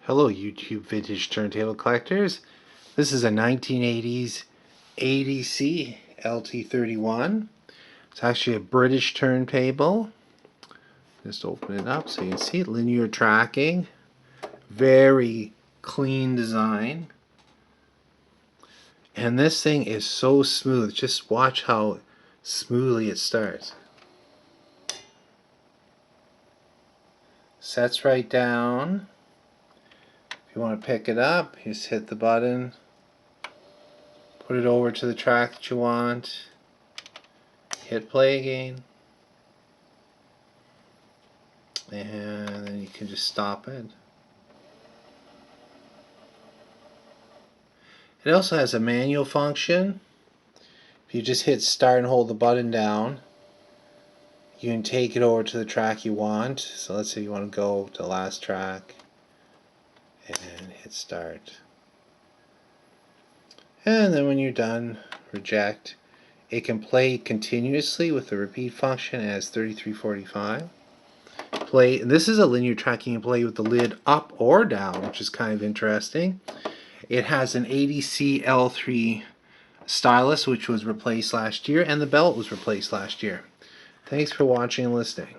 Hello YouTube vintage turntable collectors. This is a 1980s ADC LT31. It's actually a British turntable. Just open it up so you can see it. Linear tracking. Very clean design. And this thing is so smooth. Just watch how smoothly it starts. Sets right down. If you want to pick it up, you just hit the button. Put it over to the track that you want. Hit play again. And then you can just stop it. It also has a manual function. If you just hit start and hold the button down, you can take it over to the track you want. So let's say you want to go to the last track and hit start. And then when you're done, reject. It can play continuously with the repeat function as 3345. Play. This is a linear tracking and play with the lid up or down, which is kind of interesting. It has an ADC L3 stylus, which was replaced last year, and the belt was replaced last year. Thanks for watching and listening.